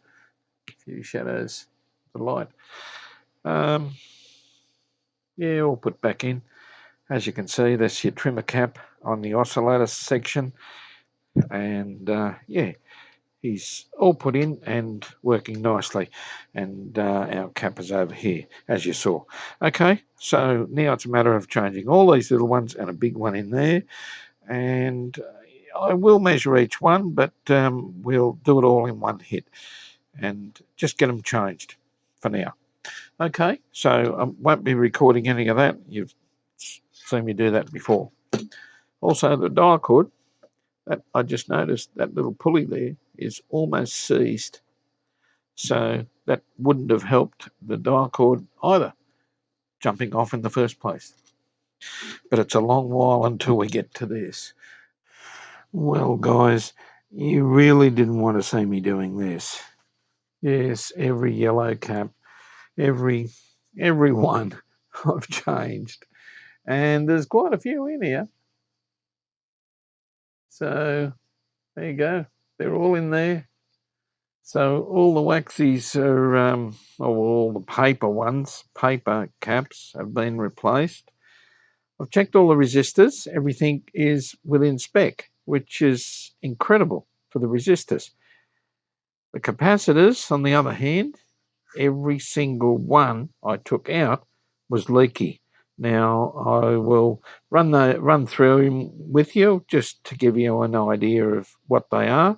few shadows of the light. Yeah, all put back in. As you can see, that's your trimmer cap on the oscillator section. And yeah, he's all put in and working nicely. And our cap is over here, as you saw. Okay, so now it's a matter of changing all these little ones and a big one in there. And I will measure each one, but we'll do it all in one hit and just get them changed for now. Okay, so I won't be recording any of that. You've seen me do that before. Also, the dial cord, that I just noticed that little pulley there is almost seized. So that wouldn't have helped the dial cord either, jumping off in the first place. But it's a long while until we get to this. Well, guys, you really didn't want to see me doing this. Yes, every yellow cap, every one I've changed. And there's quite a few in here. So there you go. They're all in there. So all the waxies are, or all the paper ones, paper caps have been replaced. I've checked all the resistors. Everything is within spec, which is incredible for the resistors. The capacitors, on the other hand, every single one I took out was leaky. Now I will run through them with you just to give you an idea of what they are.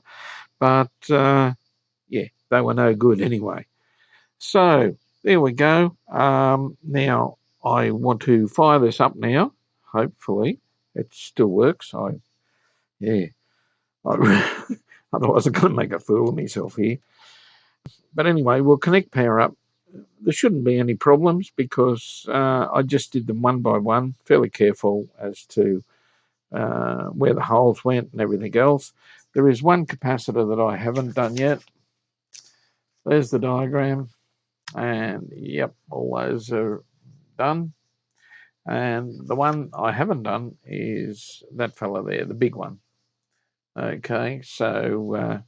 But yeah, they were no good anyway. So there we go. Now I want to fire this up now. Hopefully it still works. Yeah. Otherwise I'm going to make a fool of myself here. But anyway, we'll connect power up. There shouldn't be any problems because I just did them one by one, fairly careful as to where the holes went and everything else. There is one capacitor that I haven't done yet. There's the diagram, and yep, all those are done. And the one I haven't done is that fella there, the big one. Okay, so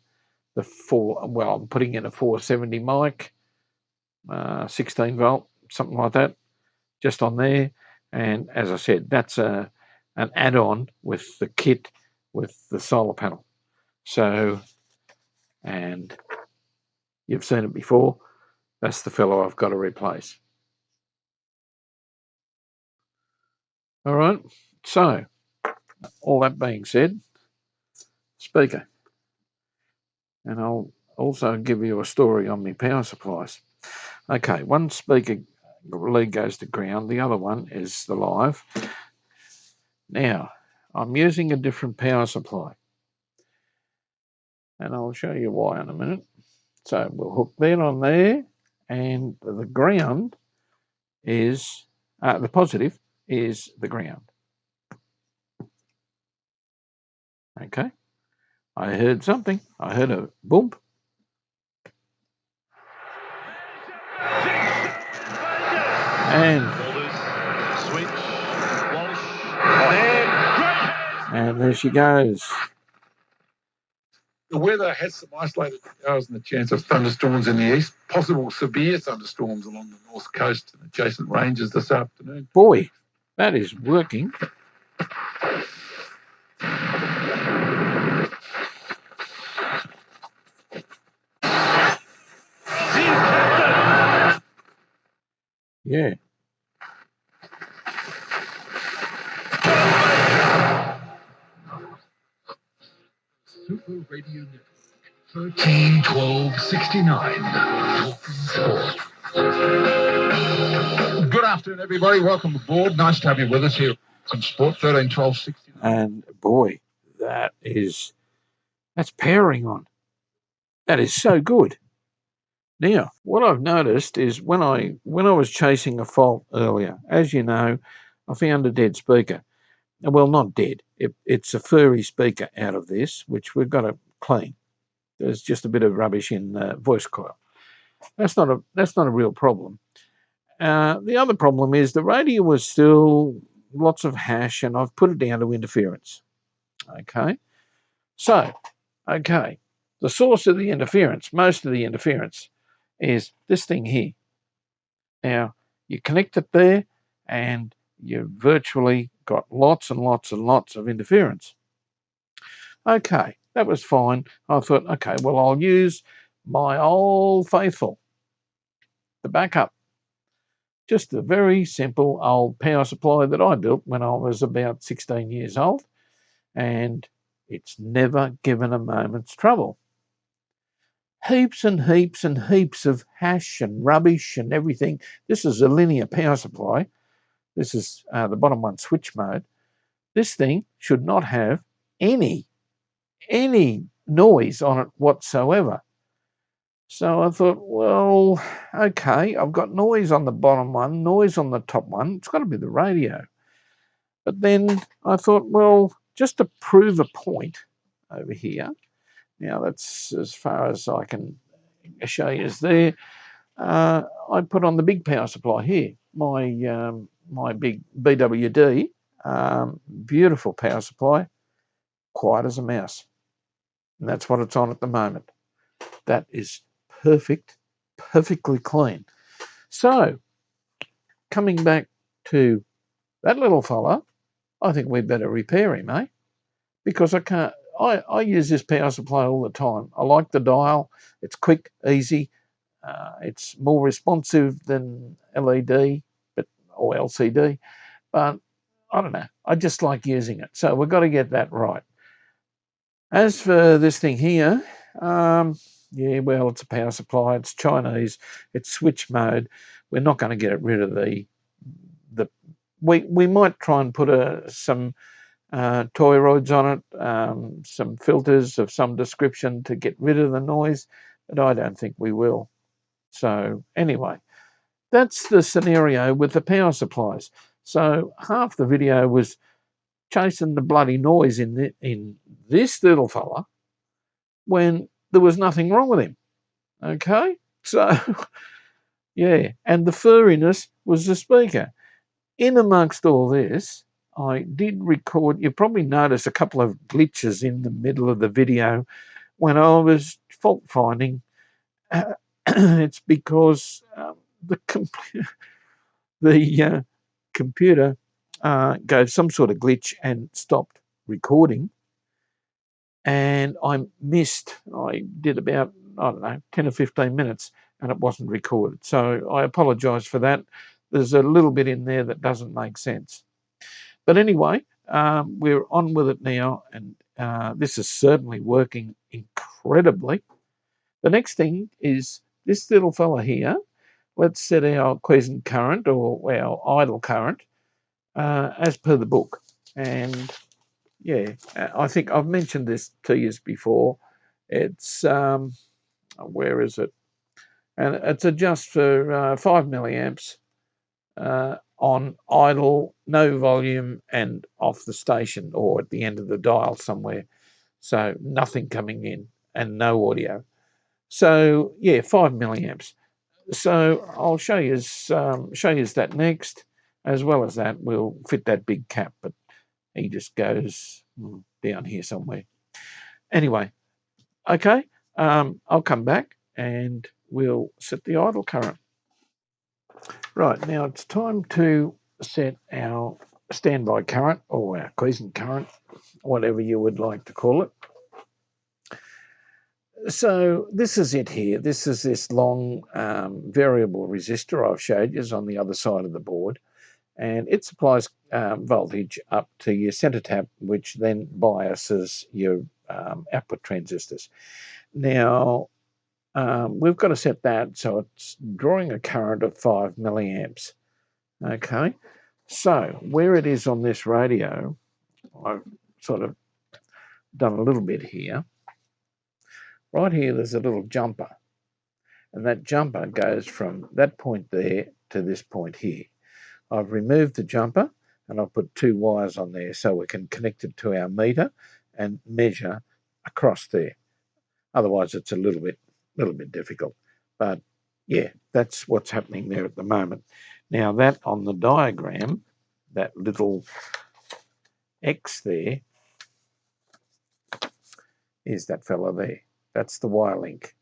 I'm putting in a 470 mic, 16 volt, something like that, just on there. And as I said, that's an add-on with the kit with the solar panel. So, and you've seen it before. That's the fellow I've got to replace. All right. So, all that being said, speaker. And I'll also give you a story on my power supplies. Okay, one speaker lead goes to ground, the other one is the live. Now, I'm using a different power supply, and I'll show you why in a minute. So we'll hook that on there, and the ground is, the positive is the ground. Okay, I heard something. I heard a bump. And there she goes. The weather has some isolated showers and the chance of thunderstorms in the east. Possible severe thunderstorms along the north coast and adjacent ranges this afternoon. Boy, that is working. Yeah. Super Radio Network 131269. Good afternoon, everybody. Welcome aboard. Nice to have you with us here on Sport 131269. And boy, that's powering on. That is so good. Now, what I've noticed is when I was chasing a fault earlier, as you know, I found a dead speaker. Well, not dead. It's a furry speaker out of this, which we've got to clean. There's just a bit of rubbish in the voice coil. That's not a real problem. The other problem is the radio was still lots of hash, and I've put it down to interference. Okay, so the source of the interference, most of the interference, is this thing here. Now you connect it there, and you've virtually got lots and lots and lots of interference. Okay, that was fine. I thought, okay, well, I'll use my old faithful, the backup. Just a very simple old power supply that I built when I was about 16 years old, and it's never given a moment's trouble. Heaps and heaps and heaps of hash and rubbish and everything. This is a linear power supply. This is the bottom one, switch mode. This thing should not have any noise on it whatsoever. So I thought, well, okay, I've got noise on the bottom one, noise on the top one. It's got to be the radio. But then I thought, well, just to prove a point over here, now that's as far as I can show you is there, I put on the big power supply here, my big BWD, beautiful power supply, quiet as a mouse. And that's what it's on at the moment. That is perfectly clean. So, coming back to that little fella, I think we'd better repair him, eh? Because I use this power supply all the time. I like the dial. It's quick, easy. It's more responsive than LED or LCD. But I don't know. I just like using it. So we've got to get that right. As for this thing here, yeah, well, it's a power supply. It's Chinese. It's switch mode. We're not going to get rid of the. We might try and put some toroids on it, some filters of some description to get rid of the noise, but I don't think we will. So anyway, that's the scenario with the power supplies. So half the video was chasing the bloody noise in this little fella when there was nothing wrong with him. Okay, so yeah, and the furriness was the speaker. In amongst all this, I did record, you probably noticed a couple of glitches in the middle of the video when I was fault finding. It's because the computer gave some sort of glitch and stopped recording. And I did about, I don't know, 10 or 15 minutes and it wasn't recorded. So I apologise for that. There's a little bit in there that doesn't make sense. But anyway, we're on with it now, and this is certainly working incredibly. The next thing is this little fella here. Let's set our quiescent current or our idle current as per the book. And yeah, I think I've mentioned this to you before. It's, where is it? And it's a just for 5 milliamps on idle, no volume, and off the station or at the end of the dial somewhere. So nothing coming in and no audio. So yeah, 5 milliamps. So I'll show you that next. As well as that, we'll fit that big cap, but he just goes down here somewhere. Anyway, okay, I'll come back and we'll set the idle current. Right, now it's time to set our standby current or our quiescent current, whatever you would like to call it. So this is it here. This is this long variable resistor I've showed you is on the other side of the board, and it supplies voltage up to your center tap, which then biases your output transistors. Now, we've got to set that so it's drawing a current of 5 milliamps. Okay, so where it is on this radio, I've sort of done a little bit here. Right here, there's a little jumper, and that jumper goes from that point there to this point here. I've removed the jumper and I've put 2 wires on there so we can connect it to our meter and measure across there. Otherwise, it's a little bit difficult. But yeah, that's what's happening there at the moment. Now that on the diagram, that little X there is that fella there. That's the wire link.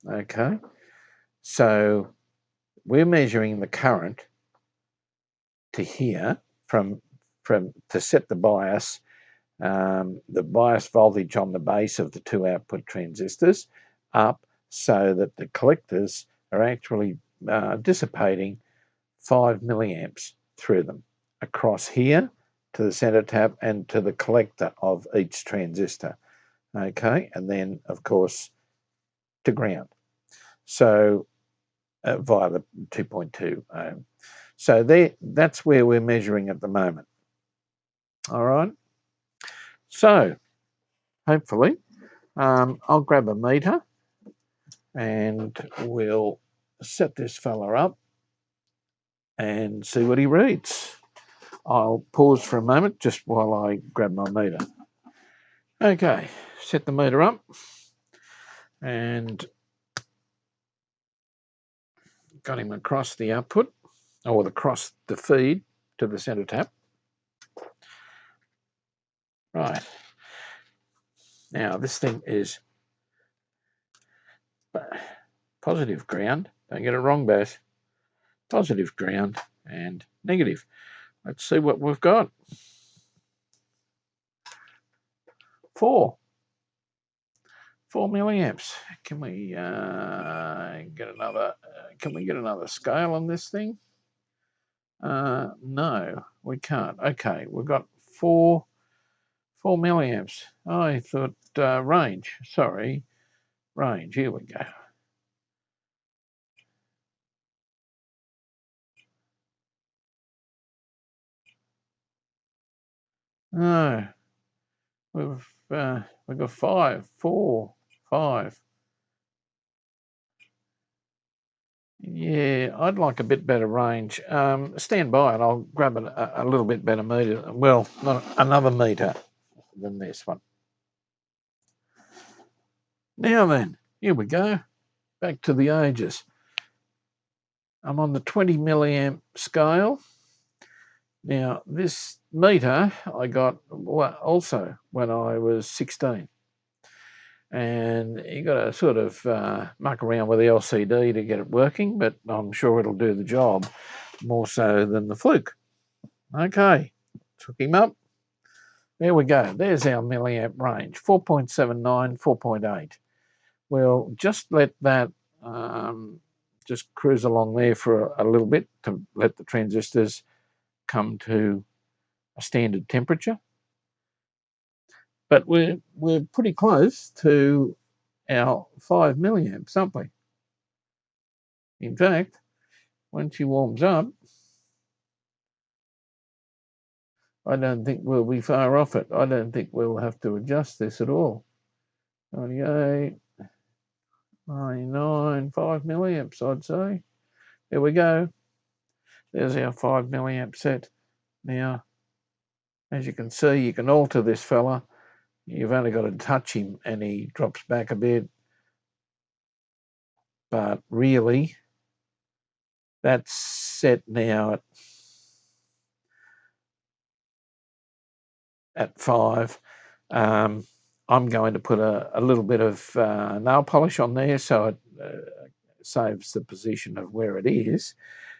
Okay, so we're measuring the current to here from to set the bias voltage on the base of the 2 output transistors up so that the collectors are actually dissipating 5 milliamps through them across here to the center tap and to the collector of each transistor. Okay, and then of course to ground. So via the 2.2 ohm. So that's where we're measuring at the moment. All right. So hopefully I'll grab a meter and we'll set this fella up and see what he reads. I'll pause for a moment just while I grab my meter. Okay, set the meter up and got him across the output or across the feed to the center tap. Right. Now this thing is positive ground. Don't get it wrong, Baz. Positive ground and negative. Let's see what we've got. 4 milliamps. Can we get another? Can we get another scale on this thing? No, we can't. Okay, we've got 4 milliamps. I thought range. Sorry, range. Here we go. No, we've got 5, 4, 5. Yeah, I'd like a bit better range. Stand by and I'll grab a little bit better meter. Well, not another meter than this one. Now then, here we go. Back to the ages. I'm on the 20 milliamp scale. Now, this meter I got also when I was 16. And you got to sort of muck around with the LCD to get it working, but I'm sure it'll do the job more so than the fluke. Okay, took him up. There we go. There's our milliamp range, 4.79, 4.8. We'll just let that just cruise along there for a little bit to let the transistors come to a standard temperature. But we're pretty close to our 5 milliamps, aren't we? In fact, when she warms up, I don't think we'll be far off it. I don't think we'll have to adjust this at all. 98, 99, 5 milliamps, I'd say. There we go. There's our 5 milliamp set. Now, as you can see, you can alter this fella. You've only got to touch him and he drops back a bit. But really, that's set now at 5. I'm going to put a little bit of nail polish on there so it saves the position of where it is,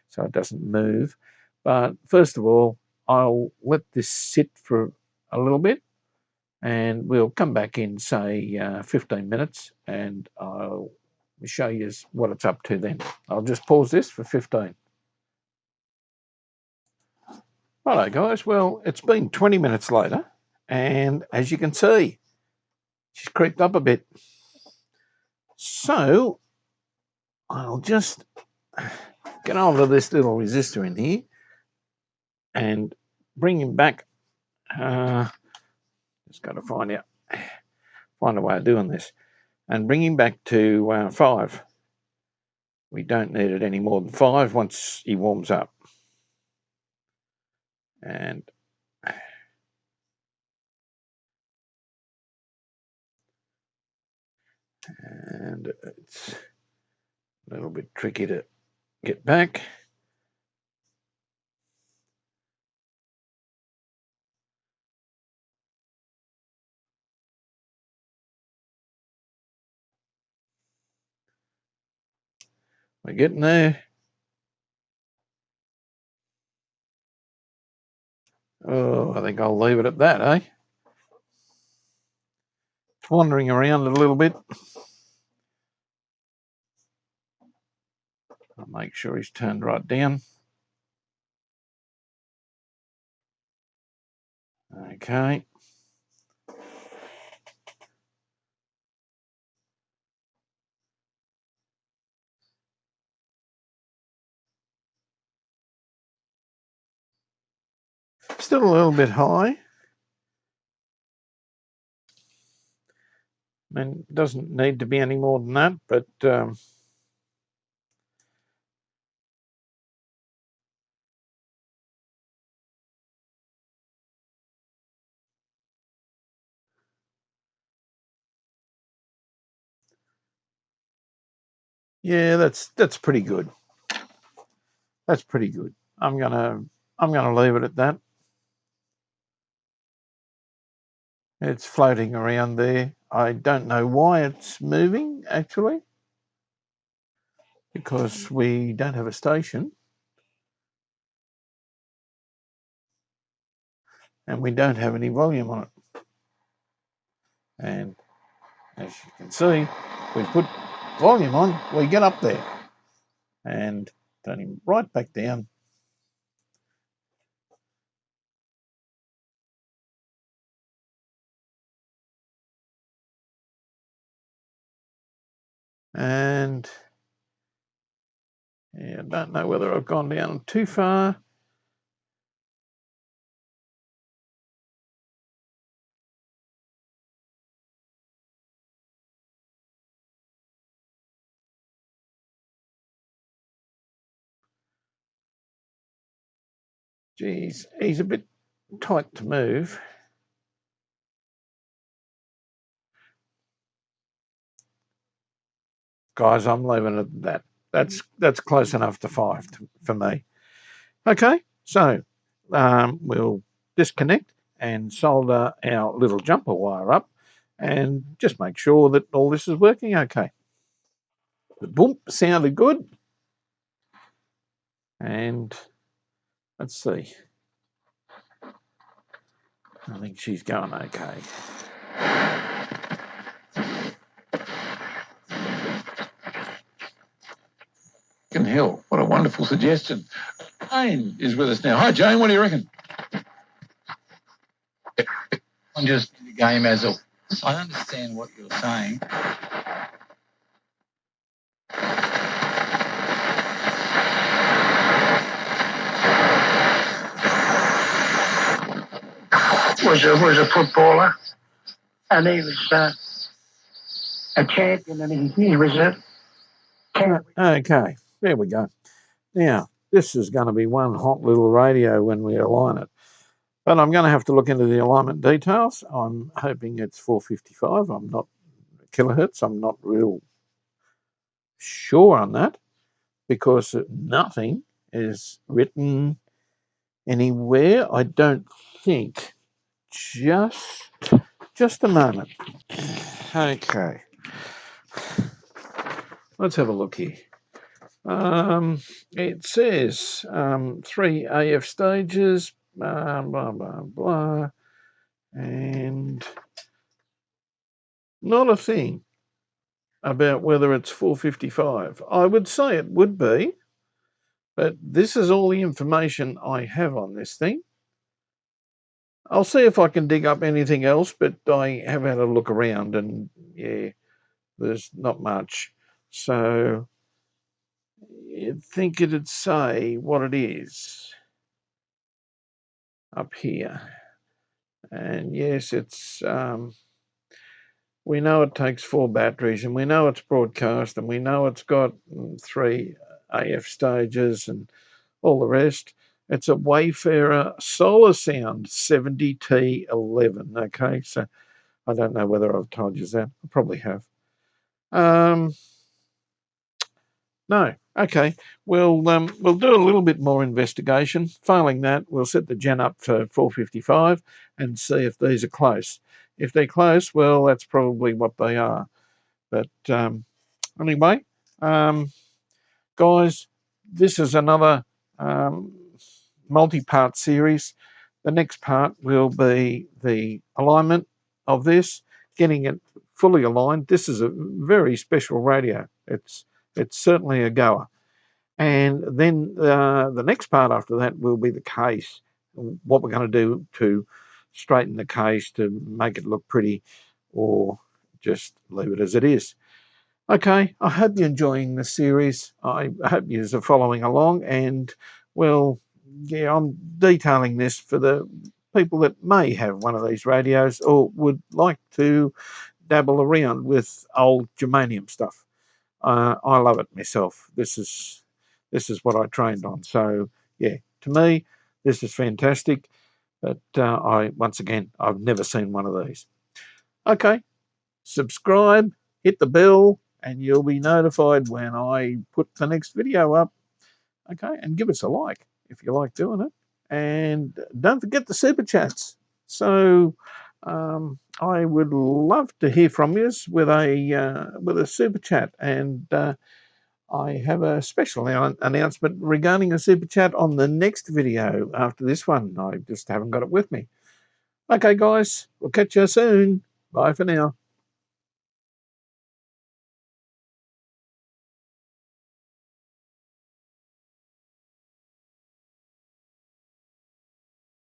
so it doesn't move. But first of all, I'll let this sit for a little bit and we'll come back in, say, 15 minutes and I'll show you what it's up to then. I'll just pause this for 15. Righto, guys. Well, it's been 20 minutes later, and as you can see, she's creeped up a bit. So I'll just get hold of this little resistor in here and bring him back. Just got to find a way of doing this, and bring him back to 5. We don't need it any more than 5 once he warms up. And it's a little bit tricky to get back. We're getting there. Oh, I think I'll leave it at that, eh? It's wandering around a little bit. I'll make sure he's turned right down. Okay. Still a little bit high. I mean, it doesn't need to be any more than that, but yeah, that's pretty good. That's pretty good. I'm gonna leave it at that. It's floating around there. I don't know why it's moving actually, because we don't have a station and we don't have any volume on it. And as you can see, we put volume on, we get up there and turn him right back down. And yeah, I don't know whether I've gone down too far. Geez, he's a bit tight to move. Guys, I'm leaving it at that. That's close enough to 5 for me. Okay, so we'll disconnect and solder our little jumper wire up and just make sure that all this is working okay. The boom sounded good. And let's see. I think she's going okay. Hill, what a wonderful suggestion. Jane is with us now. Hi, Jane, what do you reckon? I'm just in the game as a... I understand what you're saying. Was a footballer, and he was a champion, and he was a... Okay, there we go. Now, this is going to be one hot little radio when we align it. But I'm going to have to look into the alignment details. I'm hoping it's 455. I'm not kilohertz. I'm not real sure on that because nothing is written anywhere. I don't think. Just a moment. Okay. Let's have a look here. It says 3 AF stages, blah, blah, blah, and not a thing about whether it's 455. I would say it would be, but this is all the information I have on this thing. I'll see if I can dig up anything else, but I have had a look around and yeah, there's not much. So you'd think it'd say what it is up here. And yes, it's we know it takes 4 batteries, and we know it's broadcast, and we know it's got 3 AF stages and all the rest. It's a Wayfarer Solar Sound 70T11. Okay, so I don't know whether I've told you that. I probably have. No. Okay. We'll do a little bit more investigation. Failing that, we'll set the gen up for 455 and see if these are close. If they're close, well, that's probably what they are. But anyway, guys, this is another multi-part series. The next part will be the alignment of this, getting it fully aligned. This is a very special radio. It's certainly a goer. And then the next part after that will be the case, what we're going to do to straighten the case to make it look pretty or just leave it as it is. Okay, I hope you're enjoying the series. I hope you are following along. And, well, yeah, I'm detailing this for the people that may have one of these radios or would like to dabble around with old germanium stuff. I love it myself. This is what I trained on. So, yeah, to me, this is fantastic. But once again, I've never seen one of these. Okay, subscribe, hit the bell, and you'll be notified when I put the next video up. Okay, and give us a like if you like doing it. And don't forget the super chats. So I would love to hear from you with a super chat. And I have a special announcement regarding a super chat on the next video after this one. I just haven't got it with me. Okay, guys, we'll catch you soon. Bye for now.